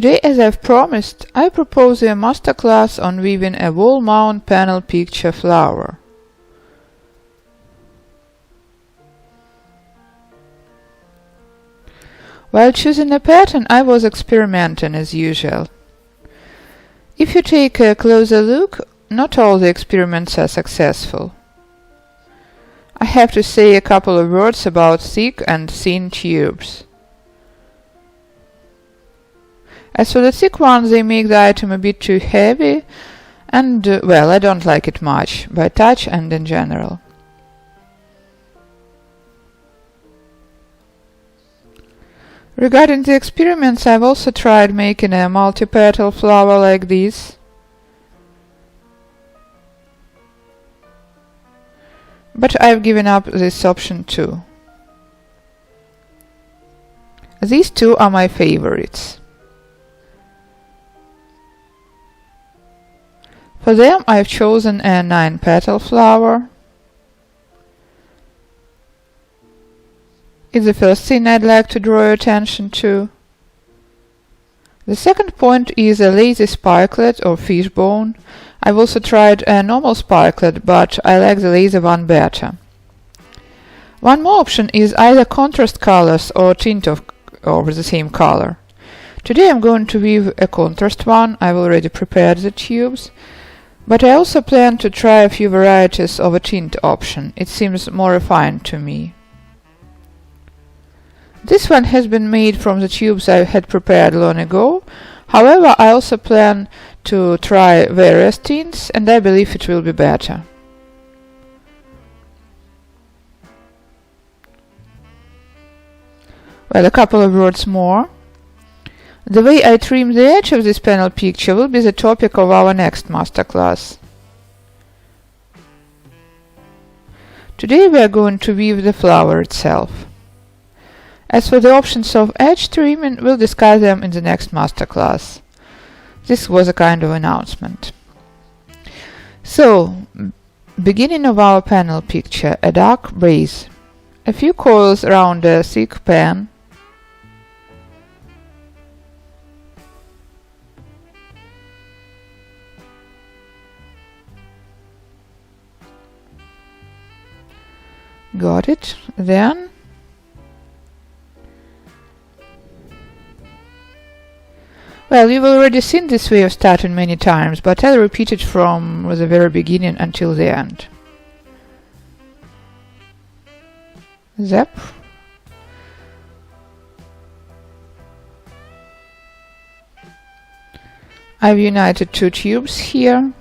Today, as I've promised, I propose a masterclass on weaving a wall-mount panel picture flower. While choosing a pattern, I was experimenting as usual. If you take a closer look, not all the experiments are successful. I have to say a couple of words about thick and thin tubes. As for the thick ones, they make the item a bit too heavy and, well, I don't like it much, by touch and in general. Regarding the experiments, I've also tried making a multi-petal flower like this. But I've given up this option too. These two are my favorites. For them I've chosen a 9-petal flower. It's the first thing I'd like to draw your attention to. The second point is a lazy spikelet or fishbone. I've also tried a normal spikelet, but I like the lazy one better. One more option is either contrast colors or tint of the same color. Today I'm going to weave a contrast one. I've already prepared the tubes. But I also plan to try a few varieties of a tint option. It seems more refined to me. This one has been made from the tubes I had prepared long ago. However, I also plan to try various tints, and I believe it will be better. Well, a couple of words more. The way I trim the edge of this panel picture will be the topic of our next masterclass. Today we are going to weave the flower itself. As for the options of edge trimming, we'll discuss them in the next masterclass. This was a kind of announcement. So, beginning of our panel picture, a dark base, a few coils around a thick pan, got it. Then well, you've already seen this way of starting many times, but I'll repeat it from the very beginning until the end. Zap. I've united two tubes here.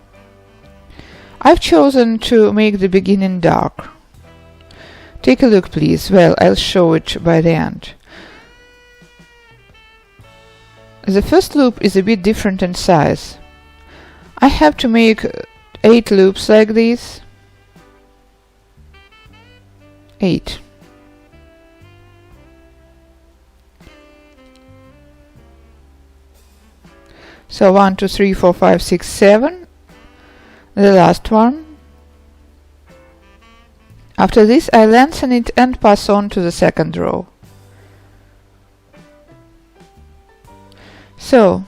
I've chosen to make the beginning dark. Take a look, please. Well, I'll show it by the end. The first loop is a bit different in size. I have to make 8 loops like this. 8. So 1, 2, 3, 4, 5, 6, 7. The last one. After this I lengthen it and pass on to the second row. So,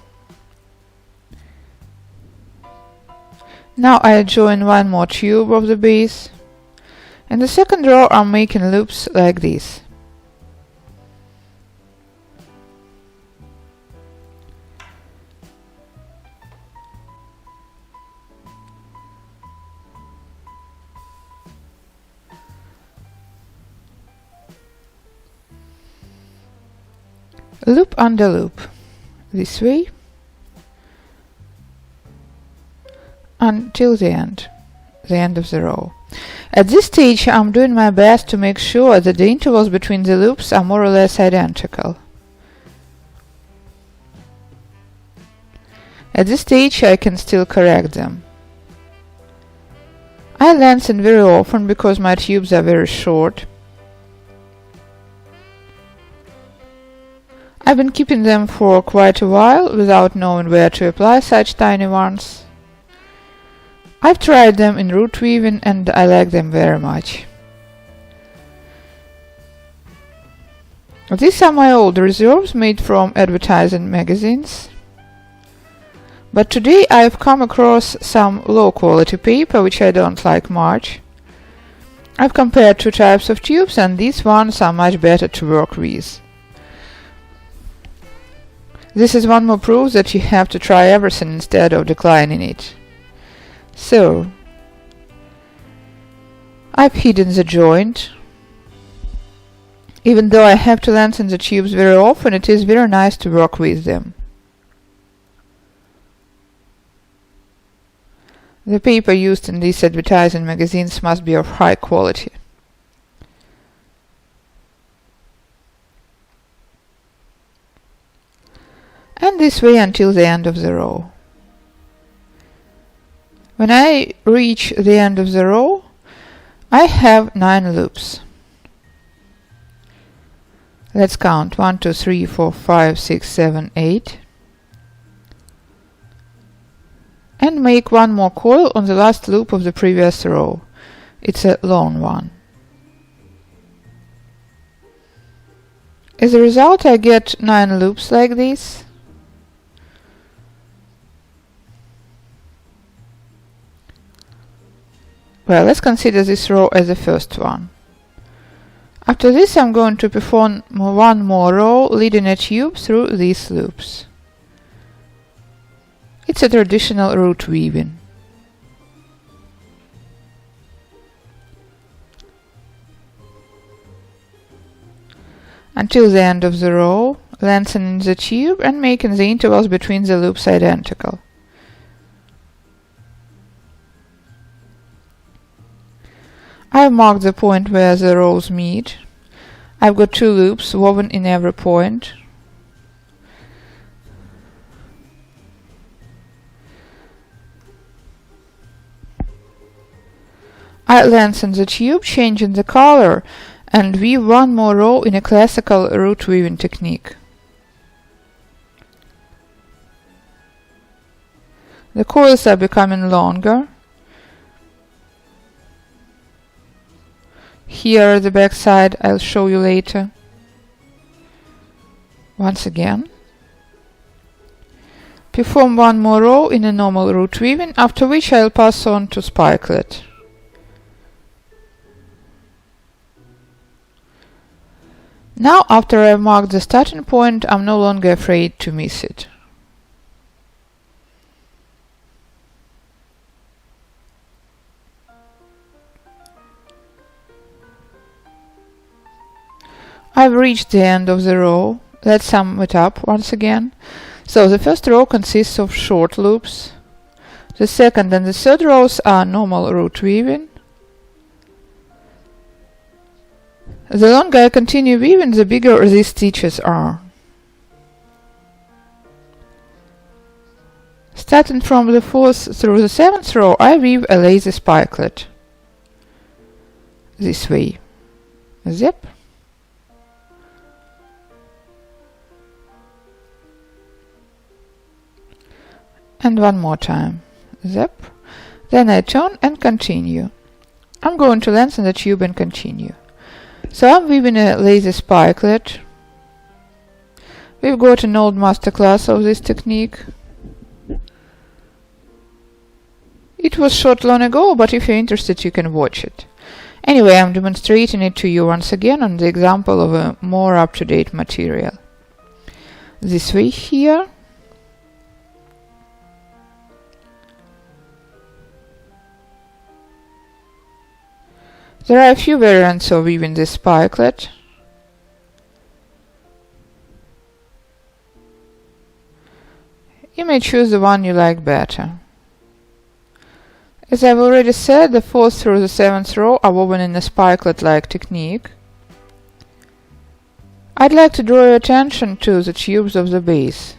now I join one more tube of the base. In the second row I'm making loops like this. Loop under loop, this way, until the end of the row. At this stage I'm doing my best to make sure that the intervals between the loops are more or less identical. At this stage I can still correct them. I lengthen very often because my tubes are very short. I've been keeping them for quite a while without knowing where to apply such tiny ones. I've tried them in root weaving and I like them very much. These are my old reserves made from advertising magazines. But today I've come across some low-quality paper which I don't like much. I've compared two types of tubes and these ones are much better to work with. This is one more proof that you have to try everything instead of declining it. So, I've hidden the joint. Even though I have to lengthen the tubes very often, it is very nice to work with them. The paper used in these advertising magazines must be of high quality. And this way until the end of the row. When I reach the end of the row, I have 9 loops. Let's count 1, 2, 3, 4, 5, 6, 7, 8. And make one more coil on the last loop of the previous row. It's a long one. As a result, I get 9 loops like this. Well, let's consider this row as the first one. After this, I'm going to perform one more row leading a tube through these loops. It's a traditional root weaving. Until the end of the row, lengthening the tube and making the intervals between the loops identical. I've marked the point where the rows meet. I've got 2 loops woven in every point. I lengthen the tube, changing the color, and weave one more row in a classical root weaving technique. The coils are becoming longer. Here the back side I'll show you later. Once again. Perform one more row in a normal root weaving, after which I'll pass on to Spikelet. Now, after I've marked the starting point, I'm no longer afraid to miss it. I've reached the end of the row. Let's sum it up once again. So the first row consists of short loops. The second and the third rows are normal root weaving. The longer I continue weaving, the bigger these stitches are. Starting from the 4th through the 7th row, I weave a lazy spikelet. This way. Zip. And one more time. Zip. Then I turn and continue. I'm going to lengthen the tube and continue. So I'm weaving a lazy spikelet. We've got an old masterclass of this technique. It was shot long ago, but if you're interested you can watch it. Anyway, I'm demonstrating it to you once again on the example of a more up-to-date material. This way here. There are a few variants of weaving this spikelet. You may choose the one you like better. As I've already said, the 4th through the 7th row are woven in a spikelet-like technique. I'd like to draw your attention to the tubes of the base.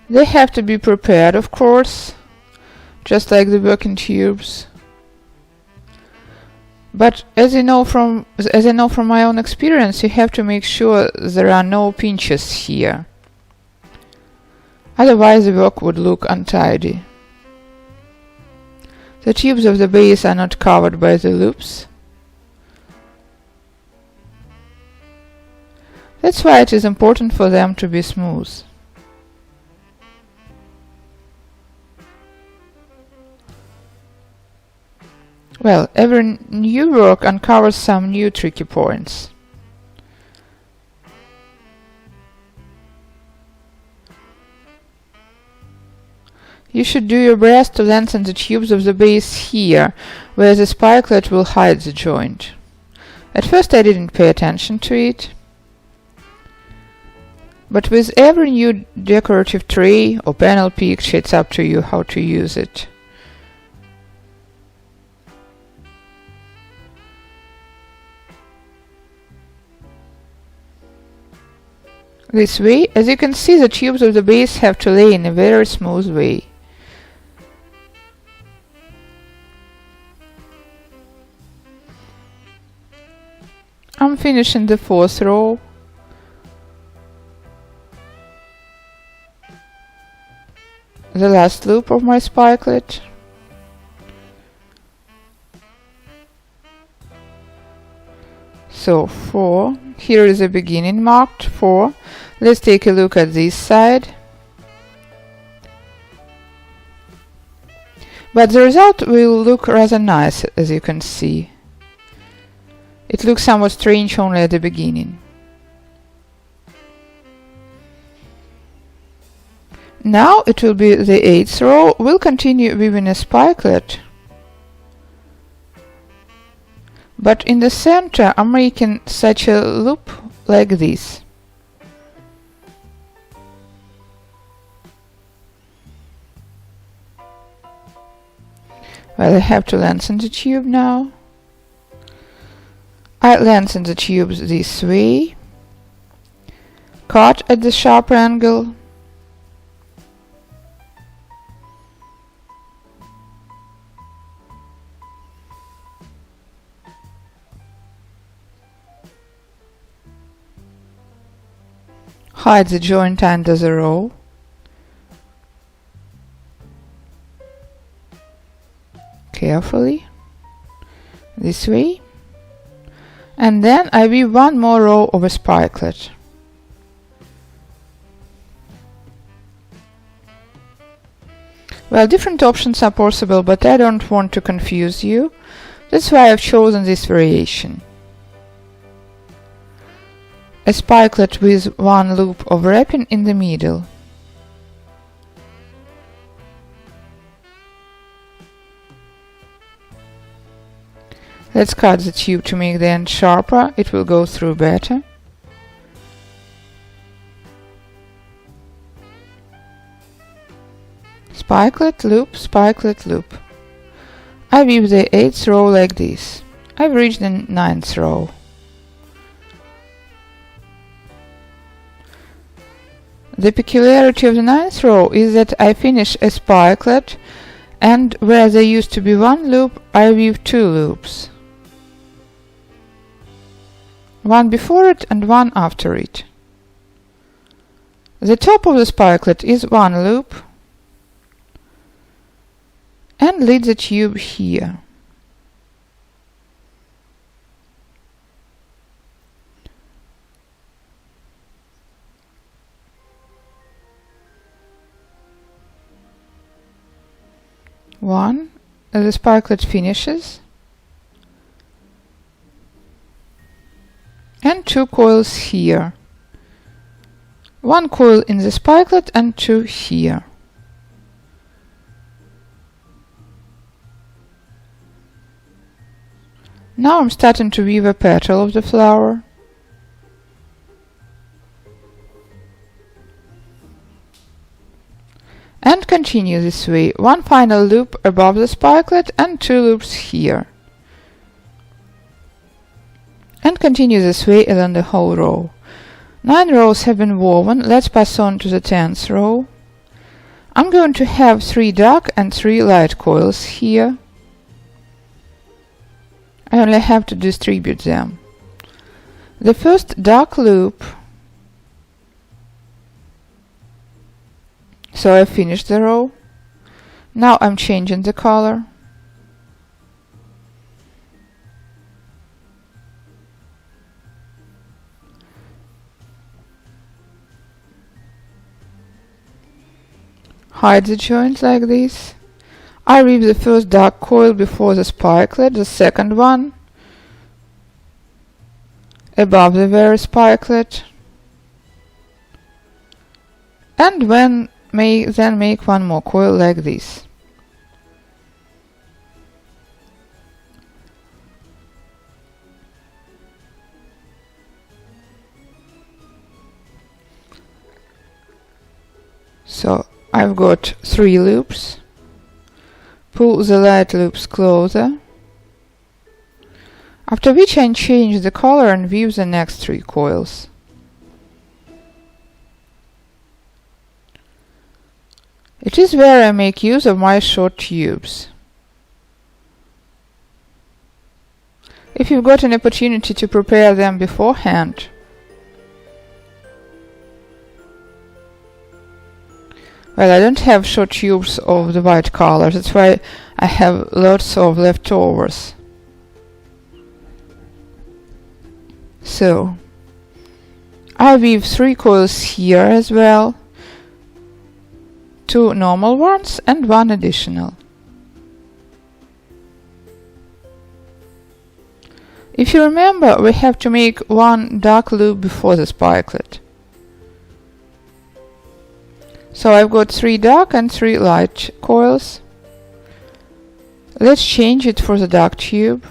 They have to be prepared, of course, just like the working tubes. But as I know from my own experience, you have to make sure there are no pinches here. Otherwise the work would look untidy. The tubes of the base are not covered by the loops. That's why it is important for them to be smooth. Well, every new work uncovers some new tricky points. You should do your best to lengthen the tubes of the base here, where the spikelet will hide the joint. At first I didn't pay attention to it, but with every new decorative tray or panel picture it's up to you how to use it. This way, as you can see, the tubes of the base have to lay in a very smooth way. I'm finishing the 4th row. The last loop of my spikelet. So 4. Here is the beginning marked 4. Let's take a look at this side. But the result will look rather nice, as you can see. It looks somewhat strange only at the beginning. Now it will be the 8th row. We'll continue weaving a spikelet. But in the center I'm making such a loop like this. Well, I have to lengthen the tube now. I lengthen the tubes this way, cut at the sharp angle, hide the joint under the row, carefully, this way. And then I weave one more row of a spikelet. Well, different options are possible, but I don't want to confuse you. That's why I've chosen this variation. A spikelet with one loop of wrapping in the middle. Let's cut the tube to make the end sharper, it will go through better. Spikelet, loop, spikelet, loop. I weave the 8th row like this. I've reached the 9th row. The peculiarity of the 9th row is that I finish a spikelet, and where there used to be one loop, I weave 2 loops. One before it and one after it. The top of the spikelet is one loop, and lead the tube here. One, the spikelet finishes, and 2 coils here. 1 coil in the spikelet and 2 here. Now I'm starting to weave a petal of the flower. And continue this way. 1 final loop above the spikelet and 2 loops here. And continue this way along the whole row. 9 rows have been woven. Let's pass on to the 10th row. I'm going to have 3 dark and 3 light coils here. I only have to distribute them. The first dark loop. So I finished the row. Now I'm changing the color. hide the joint like this. I weave the first dark coil before the spikelet, the second one above the very spikelet, and then make one more coil like this. So I've got 3 loops. Pull the light loops closer, after which I change the color and weave the next 3 coils. It is where I make use of my short tubes. If you've got an opportunity to prepare them beforehand, well, I don't have short tubes of the white color, that's why I have lots of leftovers. So, I weave 3 coils here as well, 2 normal ones and 1 additional. If you remember, we have to make 1 dark loop before the spikelet. So I've got 3 dark and 3 light coils. Let's change it for the dark tube.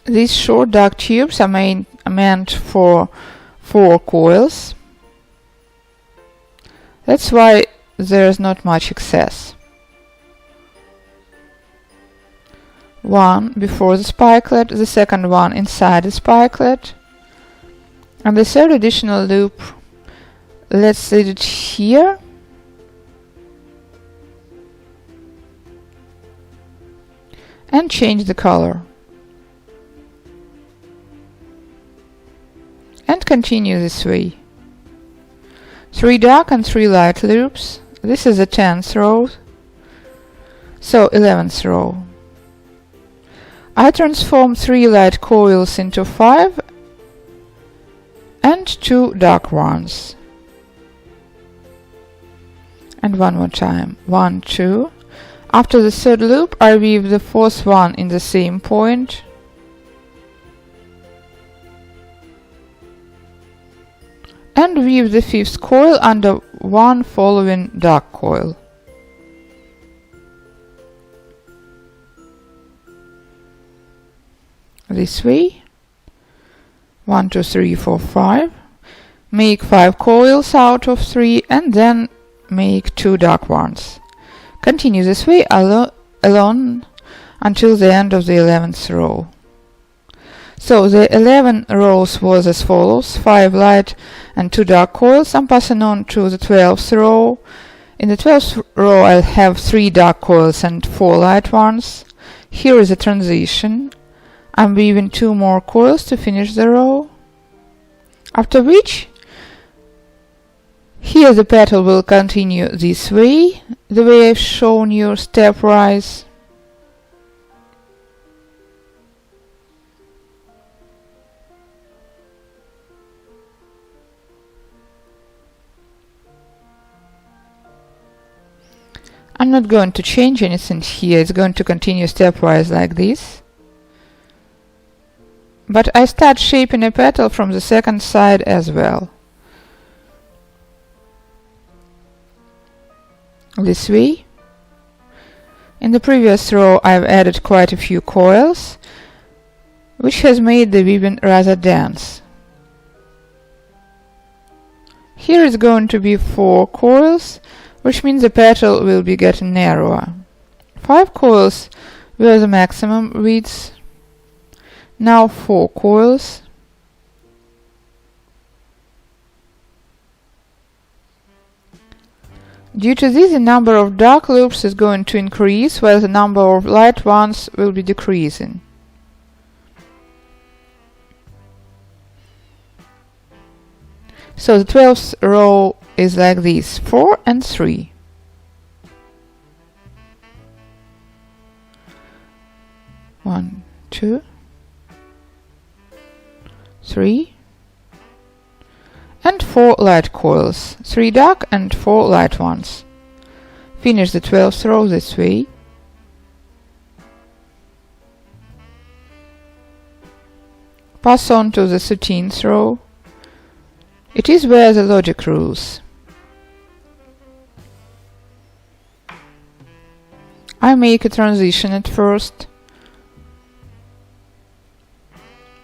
These short dark tubes are meant for 4 coils. That's why there's not much excess. 1 before the spikelet, the second one inside the spikelet, and the third additional loop, let's set it here. And change the color. And continue this way. 3 dark and 3 light loops. This is the 10th row. So 11th row. I transform 3 light coils into 5 and 2 dark ones. And one more time. 1, 2. After the third loop, I weave the 4th one in the same point. And weave the 5th coil under one following dark coil. This way. 1, 2, 3, 4, 5. Make 5 coils out of 3 and then make 2 dark ones. Continue this way along until the end of the 11th row. So the 11 rows was as follows: 5 light and 2 dark coils. I'm passing on to the 12th row. In the 12th row I'll have 3 dark coils and 4 light ones. Here is a transition. I'm weaving 2 more coils to finish the row. After which, here the petal will continue this way, the way I've shown you stepwise. I'm not going to change anything here, it's going to continue stepwise like this. But I start shaping a petal from the second side as well. This way. In the previous row I've added quite a few coils, which has made the weaving rather dense. Here is going to be 4 coils, which means the petal will be getting narrower. 5 coils were the maximum width. Now 4 coils. Due to this, the number of dark loops is going to increase, while the number of light ones will be decreasing. So the 12th row is like this: 4 and 3. 1, 2, 3, and 4 light coils, 3 dark and 4 light ones. Finish the 12th row this way. Pass on to the 13th row. It is where the logic rules. I make a transition at first,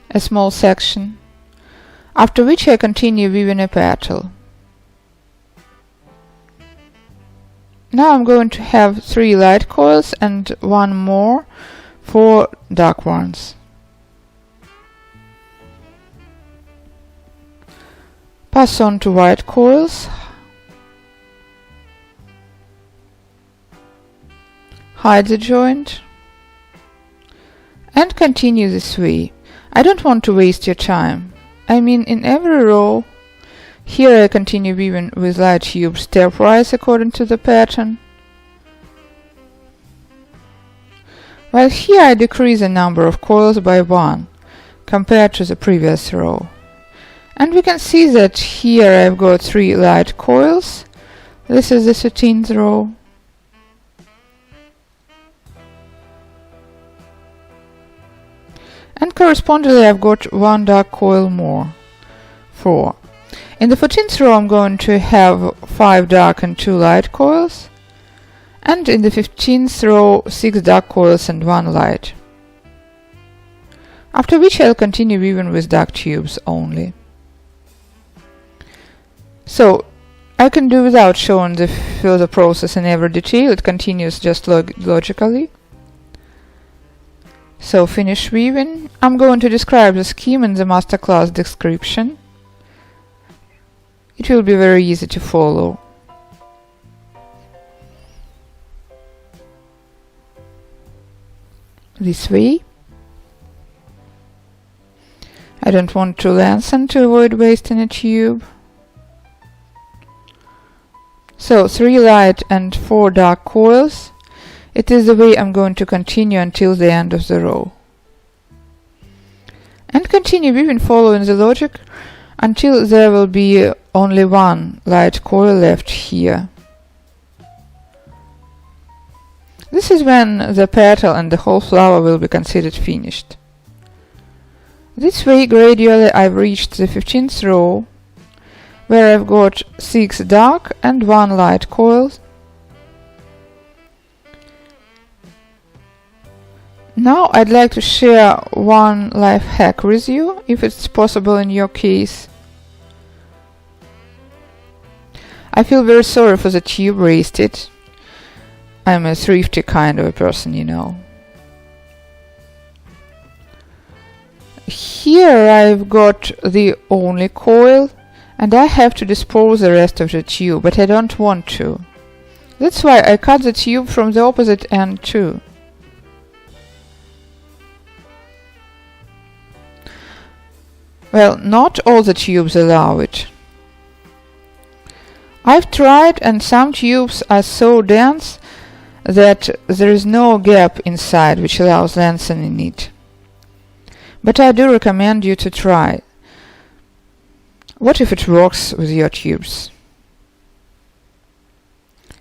a small section, after which I continue weaving a petal. Now I'm going to have 3 light coils and 1 more, 4 dark ones. Pass on to white coils, hide the joint, and continue this way. I don't want to waste your time. I mean, in every row, here I continue weaving with light tubes stepwise according to the pattern, while here I decrease the number of coils by 1 compared to the previous row. And we can see that here I've got 3 light coils. This is the 13th row. And correspondingly I've got 1 dark coil more, 4. In the 14th row I'm going to have 5 dark and 2 light coils, and in the 15th row 6 dark coils and 1 light. After which I'll continue weaving with dark tubes only. So I can do without showing the further process in every detail, it continues just logically. So finish weaving. I'm going to describe the scheme in the masterclass description. It will be very easy to follow. This way. I don't want to lengthen to avoid wasting a tube. So 3 light and 4 dark coils. It is the way I'm going to continue until the end of the row. And continue weaving following the logic until there will be only 1 light coil left here. This is when the petal and the whole flower will be considered finished. This way gradually I've reached the 15th row, where I've got 6 dark and 1 light coils. Now I'd like to share one life hack with you, if it's possible in your case. I feel very sorry for the tube wasted. I'm a thrifty kind of a person, you know. Here I've got the only coil, and I have to dispose the rest of the tube, but I don't want to. That's why I cut the tube from the opposite end too. Well, not all the tubes allow it. I've tried, and some tubes are so dense that there is no gap inside which allows lengthening it. But I do recommend you to try. What if it works with your tubes?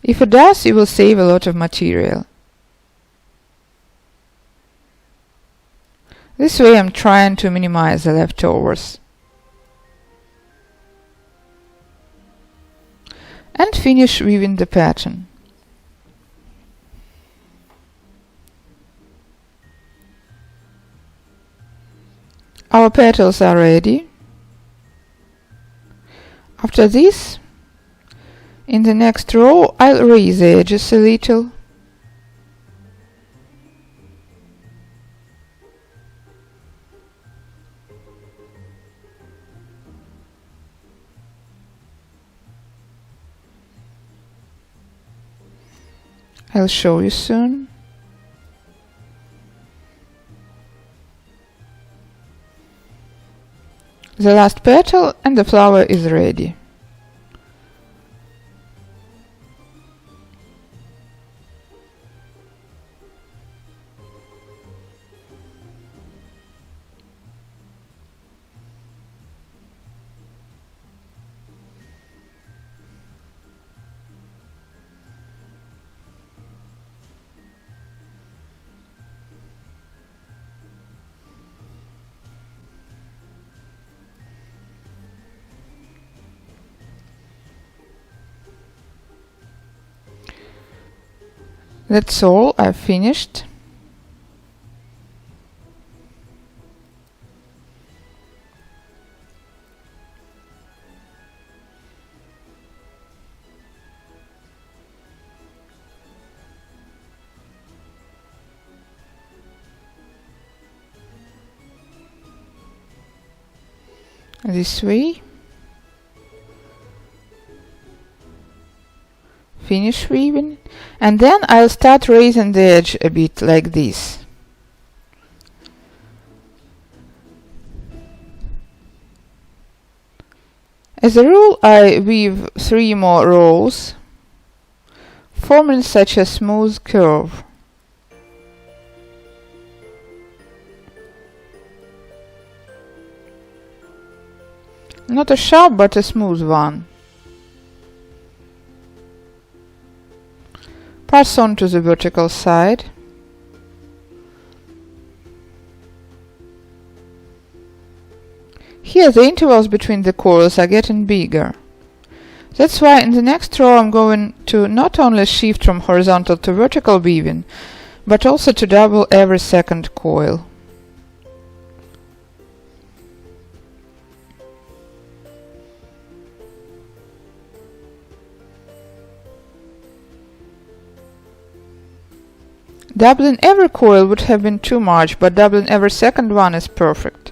If it does, you will save a lot of material. This way I'm trying to minimize the leftovers. And finish weaving the pattern. Our petals are ready. After this, in the next row, I'll raise the edges a little. I'll show you soon. The last petal and the flower is ready. That's all, I've finished. This way. Finish weaving, and then I'll start raising the edge a bit like this. As a rule, I weave 3 more rows, forming such a smooth curve. Not a sharp, but a smooth one. Pass on to the vertical side. Here the intervals between the coils are getting bigger. That's why in the next row I'm going to not only shift from horizontal to vertical weaving, but also to double every second coil. Doubling every coil would have been too much, but doubling every second one is perfect.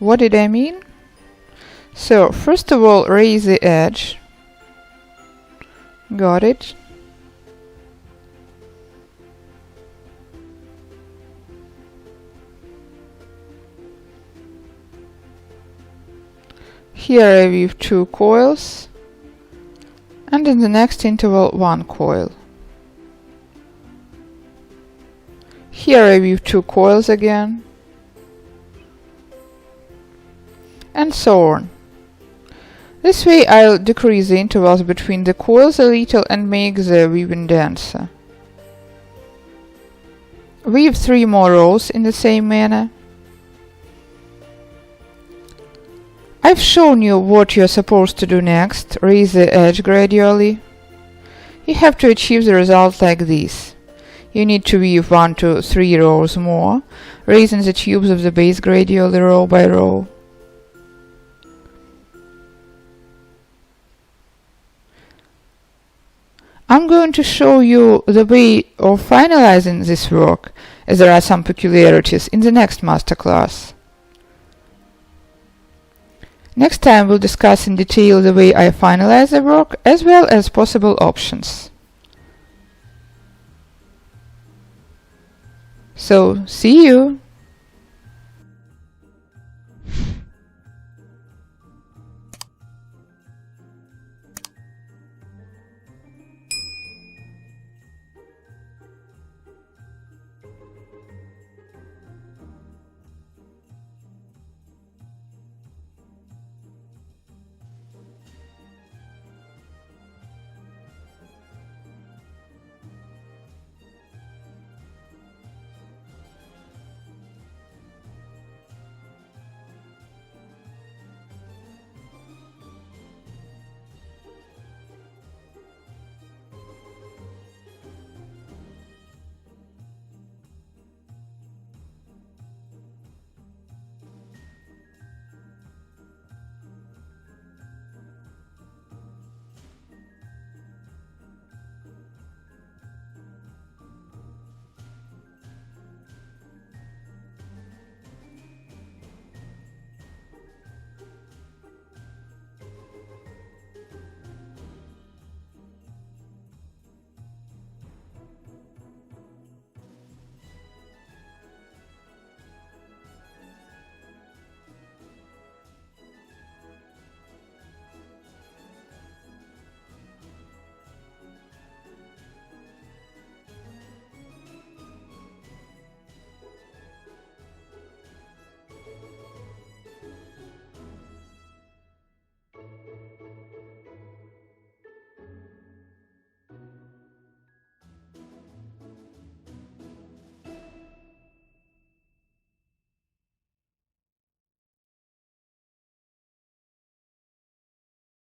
What did I mean? So, first of all, raise the edge. Got it. Here I weave 2 coils, and in the next interval 1 coil. Here I weave 2 coils again, and so on. This way I'll decrease the intervals between the coils a little and make the weaving denser. Weave 3 more rows in the same manner. I've shown you what you're supposed to do next. Raise the edge gradually. You have to achieve the result like this. You need to weave 1 to 3 rows more, raising the tubes of the base gradually row by row. I'm going to show you the way of finalizing this work, as there are some peculiarities, in the next masterclass. Next time we'll discuss in detail the way I finalize the work, as well as possible options. So, see you!